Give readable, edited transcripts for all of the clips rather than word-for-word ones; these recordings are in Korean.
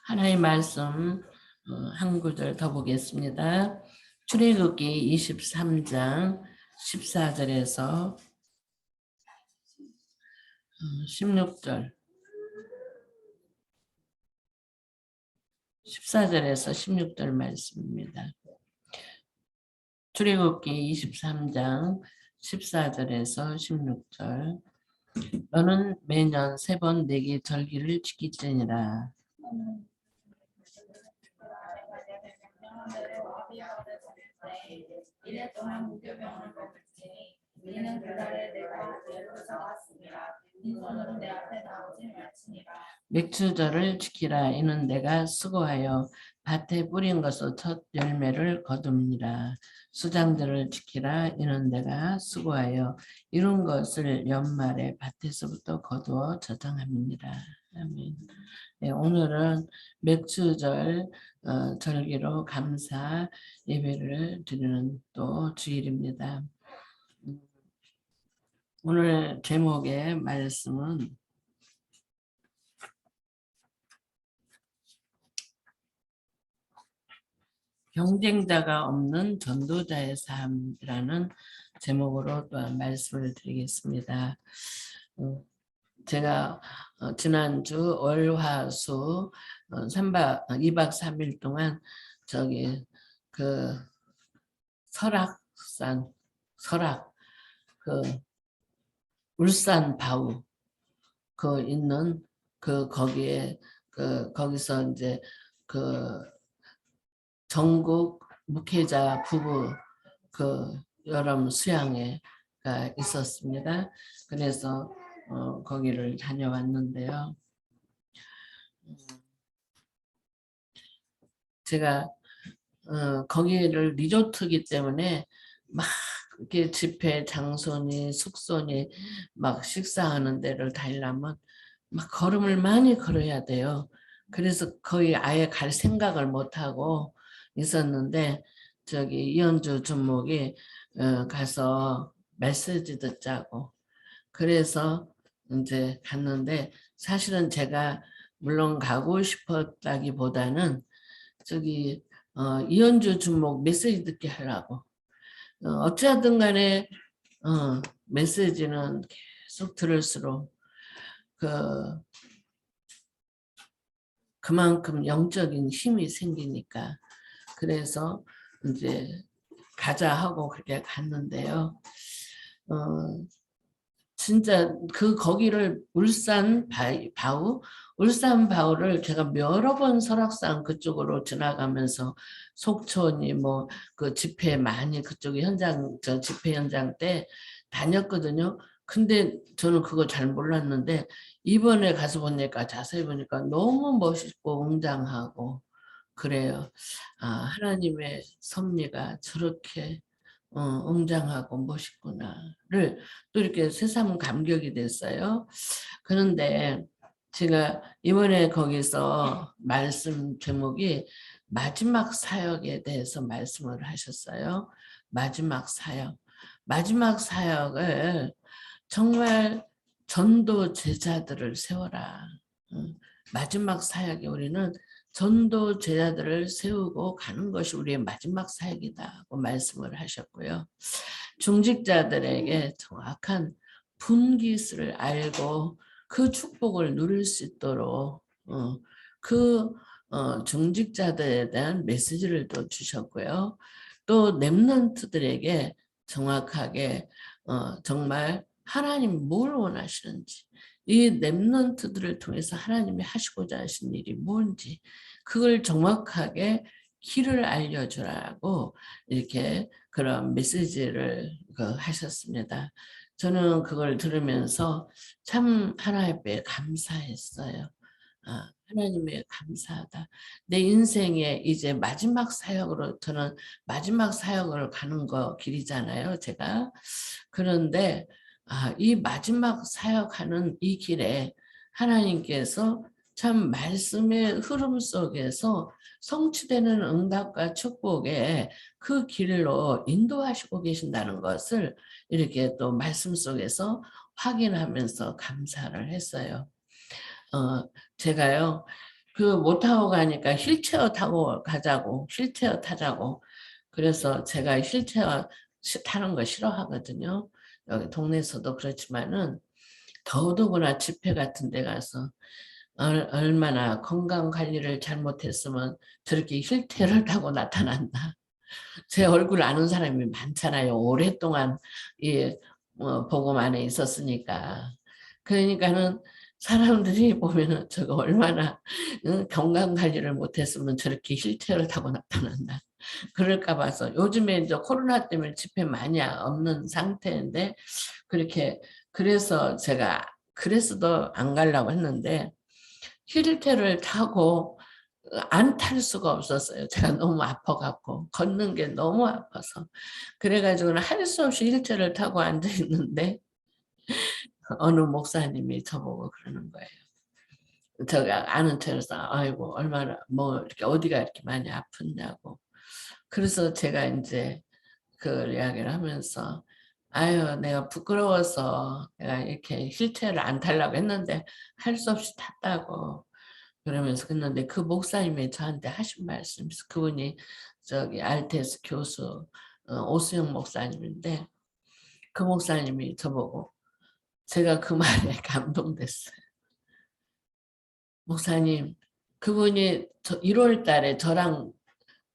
하나의 말씀 한 구절 더 보겠습니다. 출애굽기 23장 14절에서 16절 14절에서 16절 말씀입니다. 출애굽기 23장 14절에서 16절 너는 매년 3번 내게 절기를 지킬지니라. 이래 동안 무교병을 먹을지니 이는 그날에 내가 예루살렘에서 왔습니다. 빈손으로 내 앞에 나오지 말지니라. 맥추절을 지키라. 이는 내가 수고하여 밭에 뿌린 것으로 첫 열매를 거둡니다. 수장들을 지키라. 이는 내가 수고하여 이룬 것을 연말에 밭에서부터 거두어 저장합니다. 아멘. 네, 오늘은 맥추절 절기로 감사 예배를 드리는 또 주일입니다. 오늘 제목의 말씀은 경쟁자가 없는 전도자의 삶이라는 제목으로 또한 말씀을 드리겠습니다. 제가 지난주 월화수 2박 3일 동안 저기 그 설악 그 울산 바우 그 있는 그 거기에 거기서 이제 그 전국 목회자 부부 그 여름 수양회가 있었습니다. 그래서 거기를 다녀왔는데요. 제가 거기를 리조트이기 때문에 막 이렇게 집회 장소니 숙소니 막 식사하는 데를 다니려면 막 걸음을 많이 걸어야 돼요. 그래서 거의 아예 갈 생각을 못 하고 있었는데 저기 이현주 주목이 가서 메시지 듣자고 그래서 이제 갔는데 사실은 제가 물론 가고 싶었다기보다는 저기 이현주 주목 메시지 듣게 하려고 어찌하든 간에 메시지는 계속 들을수록 그만큼 영적인 힘이 생기니까 그래서 이제 가자 하고 그렇게 갔는데요. 진짜 거기를 울산 바우를 제가 여러 번 설악산 그쪽으로 지나가면서 속초니 뭐 그 집회 많이 그쪽에 집회 현장 때 다녔거든요. 근데 저는 그거 잘 몰랐는데 이번에 가서 보니까 자세히 보니까 너무 멋있고 웅장하고 그래요. 하나님의 섭리가 저렇게 웅장하고 멋있구나를 또 이렇게 새삼 감격이 됐어요. 그런데 제가 이번에 거기서 말씀 제목이 마지막 사역에 대해서 말씀을 하셨어요. 마지막 사역을 정말 전도 제자들을 세워라. 마지막 사역에 우리는 전도 제자들을 세우고 가는 것이 우리의 마지막 사역이다고 말씀을 하셨고요. 중직자들에게 정확한 분깃을 알고 그 축복을 누릴 수 있도록 중직자들에 대한 메시지를 또 주셨고요. 또 렘넌트들에게 정확하게 정말 하나님 뭘 원하시는지 이 렘넌트들을 통해서 하나님이 하시고자 하신 일이 뭔지 그걸 정확하게 길을 알려주라고 이렇게 그런 메시지를 하셨습니다. 저는 그걸 들으면서 참 하나님께 감사했어요. 하나님의 감사하다. 내 인생의 이제 마지막 사역으로 저는 마지막 사역을 가는 거 길이잖아요. 제가. 그런데 이 마지막 사역하는 이 길에 하나님께서 참 말씀의 흐름 속에서 성취되는 응답과 축복에 그 길로 인도하시고 계신다는 것을 이렇게 또 말씀 속에서 확인하면서 감사를 했어요. 제가요, 못 타고 가니까 휠체어 타고 가자고, 휠체어 타자고. 그래서 제가 휠체어 타는 거 싫어하거든요. 여기 동네에서도 그렇지만은 더더구나 집회 같은 데 가서 얼마나 건강 관리를 잘못했으면 저렇게 휠체어를 타고 나타난다. 제 얼굴 아는 사람이 많잖아요. 오랫동안 이 복음 안에 있었으니까. 그러니까는 사람들이 보면은 저거 얼마나 건강 관리를 못했으면 저렇게 휠체어를 타고 나타난다. 그럴까 봐서 요즘에 이제 코로나 때문에 집회 많이 없는 상태인데 그렇게 그래서 제가 그래서도 안 가려고 했는데 휠체어를 타고 안 탈 수가 없었어요. 제가 너무 아파갖고 걷는 게 너무 아파서 그래가지고는 할 수 없이 휠체어를 타고 앉아 있는데 어느 목사님이 저보고 그러는 거예요. 제가 아는 척해서 아이고 얼마나 뭐 이렇게 어디가 이렇게 많이 아프냐고. 그래서 제가 이제 그 이야기를 하면서 아유 내가 부끄러워서 내가 이렇게 휠체어를 안 타려고 했는데 할 수 없이 탔다고. 그러면서 했는데 그 목사님이 저한테 하신 말씀, 그분이 저기 알테스 교수 오수영 목사님인데 그 목사님이 저보고 제가 그 말에 감동됐어요. 목사님, 그분이 1월 달에 저랑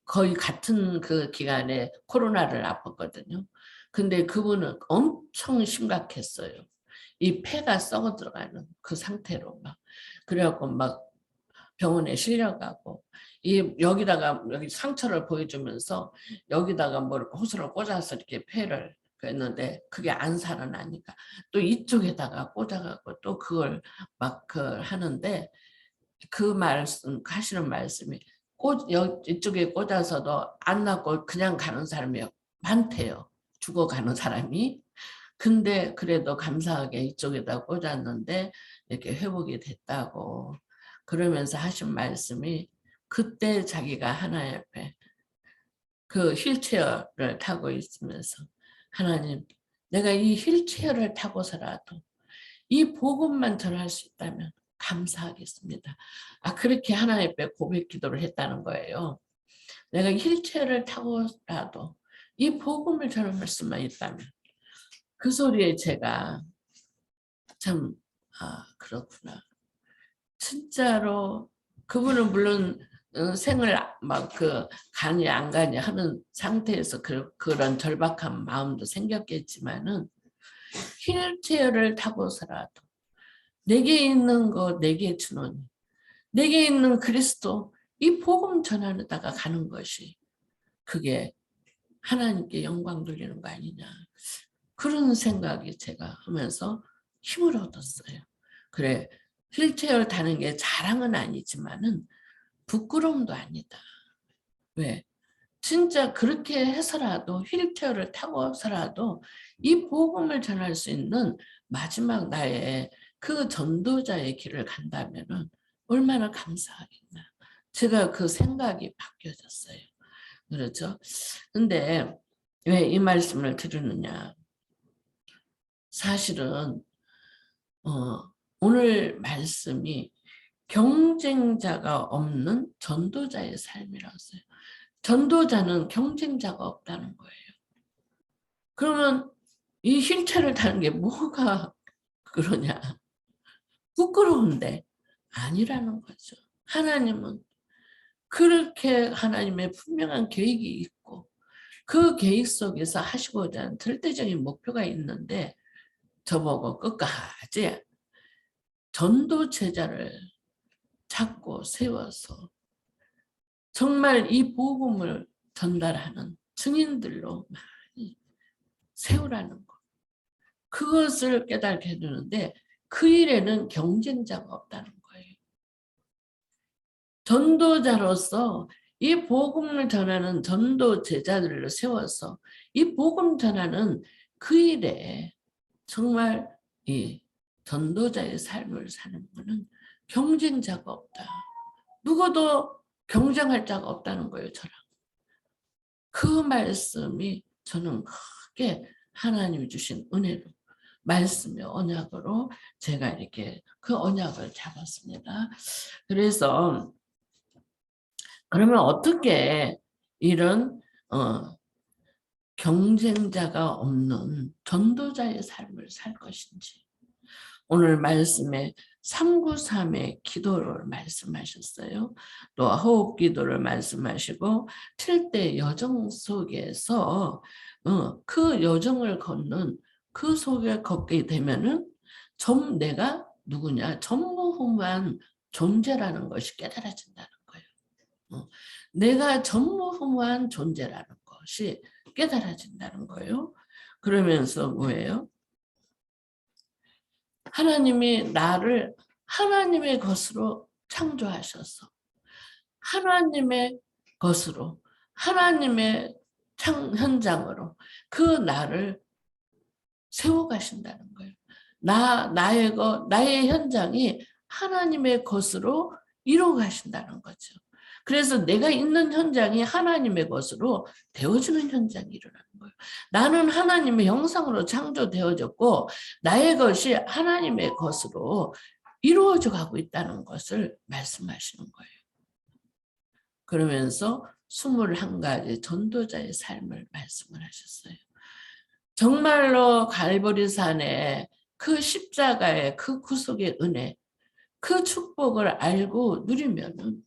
거의 같은 그 기간에 코로나를 아팠거든요. 근데 그분은 엄청 심각했어요. 이 폐가 썩어 들어가는 그 상태로 막 그래갖고 막 병원에 실려가고 여기다가 여기 상처를 보여주면서 여기다가 뭐 호스를 꽂아서 이렇게 폐를 했는데 그게 안 살아나니까 또 이쪽에다가 꽂아갖고 또 그걸 막 하는데 그 말씀 하시는 말씀이 이쪽에 꽂아서도 안 낫고 그냥 가는 사람이 많대요. 죽어가는 사람이. 근데 그래도 감사하게 이쪽에다 꽂았는데 이렇게 회복이 됐다고 그러면서 하신 말씀이 그때 자기가 하나님 앞에 그 휠체어를 타고 있으면서 하나님 내가 이 휠체어를 타고서라도 이 복음만 전할 수 있다면 감사하겠습니다. 그렇게 하나님 앞에 고백 기도를 했다는 거예요. 내가 휠체어를 타고라도 이 복음을 전할 수만 있다면 그 소리에 제가 참 그렇구나. 진짜로 그분은 물론 생을 막 가니 안 가니 하는 상태에서 그런 절박한 마음도 생겼겠지만은 휠체어를 타고서라도 내게 있는 거 내게 주노니 내게 있는 그리스도 이 복음 전하다가 가는 것이 그게 하나님께 영광 돌리는 거 아니냐 그런 생각이 제가 하면서 힘을 얻었어요. 그래 휠체어를 타는 게 자랑은 아니지만은 부끄러움도 아니다. 왜? 진짜 그렇게 해서라도 휠체어를 타고서라도 이 복음을 전할 수 있는 마지막 나의 그 전도자의 길을 간다면은 얼마나 감사하겠나. 제가 그 생각이 바뀌어졌어요. 그렇죠? 근데 왜 이 말씀을 드리느냐. 사실은 오늘 말씀이 경쟁자가 없는 전도자의 삶이라서요. 전도자는 경쟁자가 없다는 거예요. 그러면 이 휠체어를 타는 게 뭐가 그러냐. 부끄러운데 아니라는 거죠. 하나님은 그렇게 하나님의 분명한 계획이 있고 그 계획 속에서 하시고자 하는 절대적인 목표가 있는데 저보고 끝까지 전도 제자를 찾고 세워서 정말 이 복음을 전달하는 증인들로 많이 세우라는 것. 그것을 깨닫게 해주는데 그 일에는 경쟁자가 없다는 거예요. 전도자로서 이 복음을 전하는 전도 제자들을 세워서 이 복음 전하는 그 일에 정말 이 전도자의 삶을 사는 것은 경쟁자가 없다. 누구도 경쟁할 자가 없다는 거예요, 저랑. 그 말씀이 저는 크게 하나님이 주신 은혜로 말씀의 언약으로 제가 이렇게 그 언약을 잡았습니다. 그래서 그러면 어떻게 이런 경쟁자가 없는 전도자의 삶을 살 것인지 오늘 말씀에 393의 기도를 말씀하셨어요. 또 호흡 기도를 말씀하시고 7대 여정 속에서 그 여정을 걷는 그 속에 걷게 되면은 내가 누구냐 전무후무한 존재라는 것이 깨달아진다는 거예요. 내가 전무후무한 존재라는 것이 깨달아진다는 거예요. 그러면서 뭐예요? 하나님이 나를 하나님의 것으로 창조하셔서 하나님의 것으로 하나님의 현장으로 그 나를 세워가신다는 거예요. 나의 현장이 하나님의 것으로 이루어가신다는 거죠. 그래서 내가 있는 현장이 하나님의 것으로 되어지는 현장이 일어나는 거예요. 나는 하나님의 형상으로 창조되어졌고 나의 것이 하나님의 것으로 이루어져 가고 있다는 것을 말씀하시는 거예요. 그러면서 21가지 전도자의 삶을 말씀을 하셨어요. 정말로 갈보리산의 그 십자가의 그 구속의 은혜, 그 축복을 알고 누리면은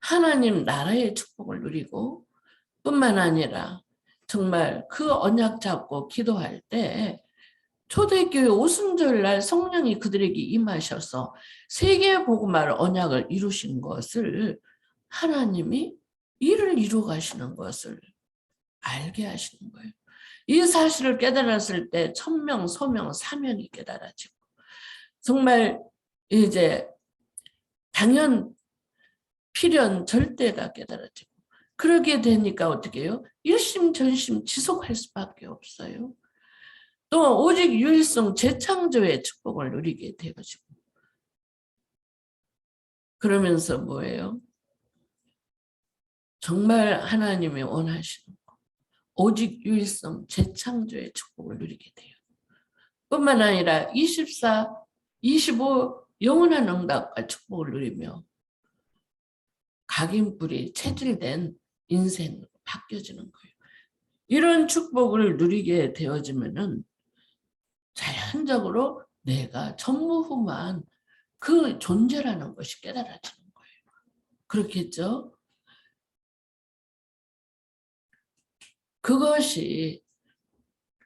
하나님 나라의 축복을 누리고 뿐만 아니라 정말 그 언약 잡고 기도할 때 초대교회 오순절날 성령이 그들에게 임하셔서 세계 복음화를 언약을 이루신 것을 하나님이 일을 이루어 가시는 것을 알게 하시는 거예요. 이 사실을 깨달았을 때 천명, 소명, 사명이 깨달아지고 정말 이제 당연, 필연, 절대가 깨달아지고 그러게 되니까 어떻게 해요? 일심전심 지속할 수밖에 없어요. 또 오직 유일성 재창조의 축복을 누리게 되어지고 그러면서 뭐예요? 정말 하나님이 원하시는 거 오직 유일성 재창조의 축복을 누리게 돼요. 뿐만 아니라 24, 25 영원한 응답과 축복을 누리며 각인뿔이 체질된 인생으로 바뀌어지는 거예요. 이런 축복을 누리게 되어지면은 자연적으로 내가 전무후무한 그 존재라는 것이 깨달아지는 거예요. 그렇겠죠? 그것이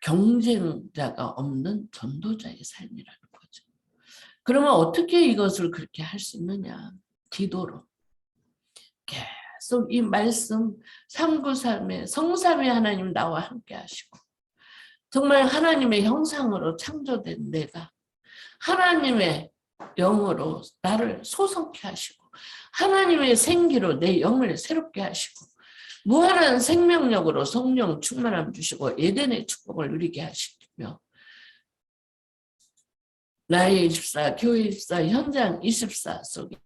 경쟁자가 없는 전도자의 삶이라는 거죠. 그러면 어떻게 이것을 그렇게 할 수 있느냐? 기도로. 계속 이 말씀 393의 성삼위 하나님 나와 함께 하시고 정말 하나님의 형상으로 창조된 내가 하나님의 영으로 나를 소성케 하시고 하나님의 생기로 내 영을 새롭게 하시고 무한한 생명력으로 성령 충만함 주시고 에덴의 축복을 누리게 하시며 나의 24, 교회 24, 현장 24 속에